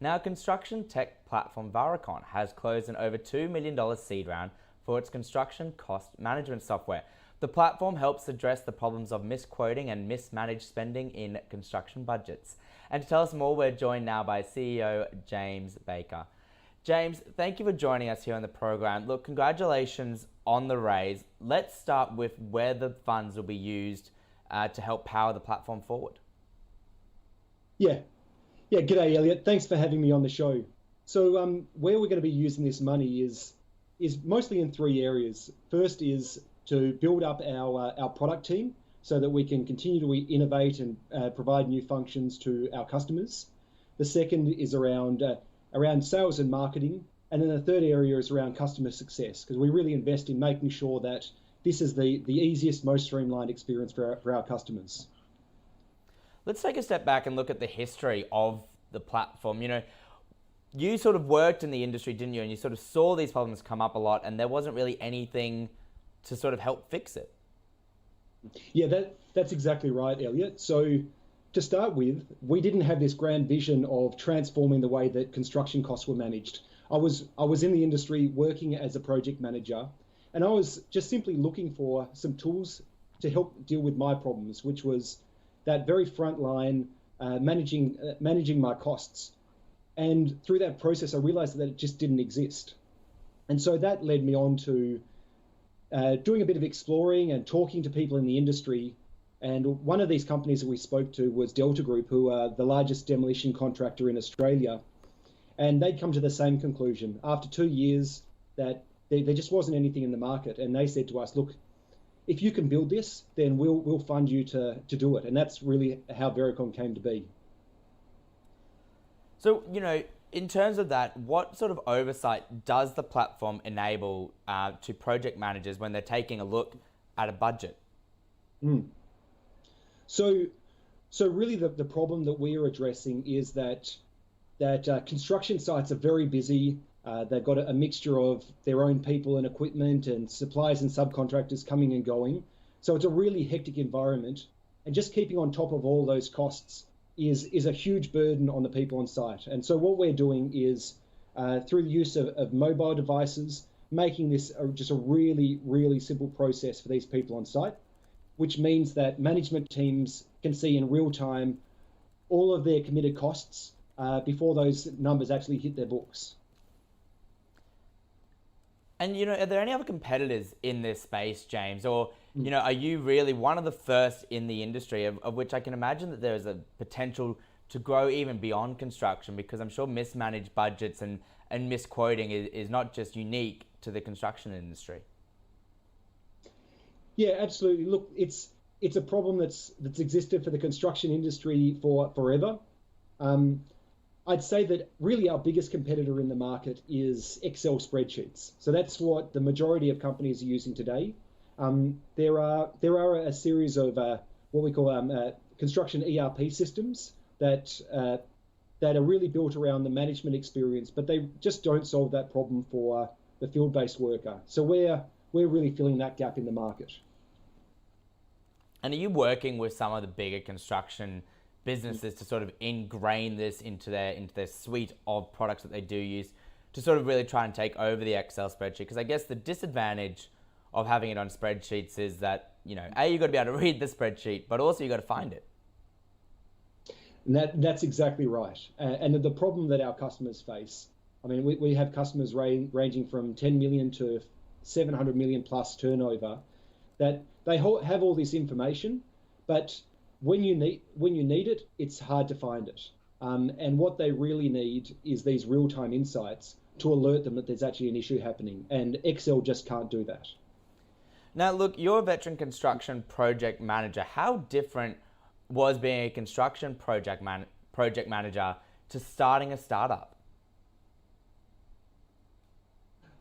Now, construction tech platform Varicon has closed an over $2 million seed round for its construction cost management software. The platform helps address the problems of misquoting and mismanaged spending in construction budgets. And to tell us more, we're joined now by CEO James Baker. James, thank you for joining us here on the program. Look, congratulations on the raise. Let's start with where the funds will be used to help power the platform forward. Yeah, g'day, Eliot. Thanks for having me on the show. So where we're going to be using this money is mostly in three areas. First is to build up our product team so that we can continue to innovate and provide new functions to our customers. The second is around sales and marketing. And then the third area is around customer success, because we really invest in making sure that this is the easiest, most streamlined experience for our customers. Let's take a step back and look at the history of the platform. You know, you sort of worked in the industry, didn't you? And you sort of saw these problems come up a lot, and there wasn't really anything to sort of help fix it. Yeah, that's exactly right, Eliot. So to start with, we didn't have this grand vision of transforming the way that construction costs were managed. I was in the industry working as a project manager, and I was just simply looking for some tools to help deal with my problems, which was that very front line, managing my costs. And through that process, I realized that it just didn't exist. And so that led me on to doing a bit of exploring and talking to people in the industry. And one of these companies that we spoke to was Delta Group, who are the largest demolition contractor in Australia. And they'd come to the same conclusion after 2 years that there just wasn't anything in the market. And they said to us, look, if you can build this, then we'll fund you to do it. And that's really how Varicon came to be. So, you know, in terms of that, what sort of oversight does the platform enable to project managers when they're taking a look at a budget? So really the problem that we are addressing is that construction sites are very busy. They've got a mixture of their own people and equipment and suppliers and subcontractors coming and going. So it's a really hectic environment. And just keeping on top of all those costs is a huge burden on the people on site. And so what we're doing is through the use of mobile devices, making this just a really, really simple process for these people on site, which means that management teams can see in real time all of their committed costs before those numbers actually hit their books. And, you know, are there any other competitors in this space, James? Or, you know, are you really one of the first in the industry of which I can imagine that there is a potential to grow even beyond construction, because I'm sure mismanaged budgets and misquoting is not just unique to the construction industry? Yeah, absolutely. Look, it's a problem that's existed for the construction industry for forever. I'd say that really our biggest competitor in the market is Excel spreadsheets. So that's what the majority of companies are using today. There are a series of what we call construction ERP systems that are really built around the management experience, but they just don't solve that problem for the field-based worker. So we're really filling that gap in the market. And are you working with some of the bigger construction businesses to sort of ingrain this into their suite of products that they do use to sort of really try and take over the Excel spreadsheet? Because I guess the disadvantage of having it on spreadsheets is that, you know, you've got to be able to read the spreadsheet, but also you've got to find it. And that's exactly right. And the problem that our customers face, I mean, we have customers ranging from 10 million to 700 million plus turnover, that they have all this information, but when you need it, it's hard to find it. And what they really need is these real-time insights to alert them that there's actually an issue happening. And Excel just can't do that. Now, look, you're a veteran construction project manager. How different was being a construction project manager to starting a startup?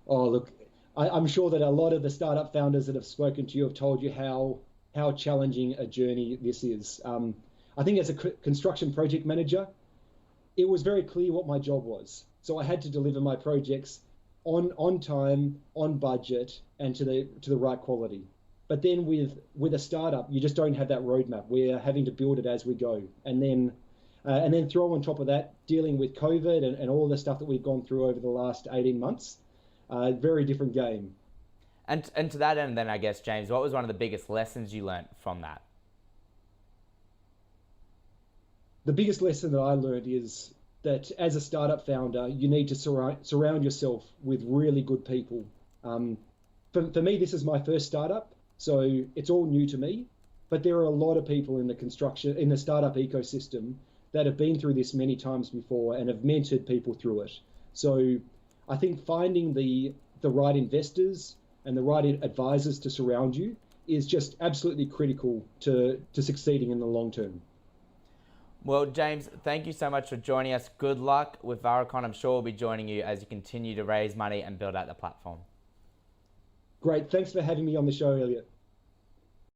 Oh, look, I'm sure that a lot of the startup founders that have spoken to you have told you how challenging a journey this is. I think as a construction project manager, it was very clear what my job was. So I had to deliver my projects on time, on budget, and to the right quality. But then with a startup, you just don't have that roadmap. We're having to build it as we go. And then And then throw on top of that, dealing with COVID and all the stuff that we've gone through over the last 18 months, very different game. And to that end, then, I guess, James, what was one of the biggest lessons you learnt from that? The biggest lesson that I learned is that as a startup founder, you need to surround yourself with really good people. For me, this is my first startup, so it's all new to me. But there are a lot of people in the startup ecosystem that have been through this many times before and have mentored people through it. So I think finding the right investors and the right advisors to surround you is just absolutely critical to succeeding in the long term. Well, James, thank you so much for joining us. Good luck with Varicon. I'm sure we'll be joining you as you continue to raise money and build out the platform. Great. Thanks for having me on the show, Eliot.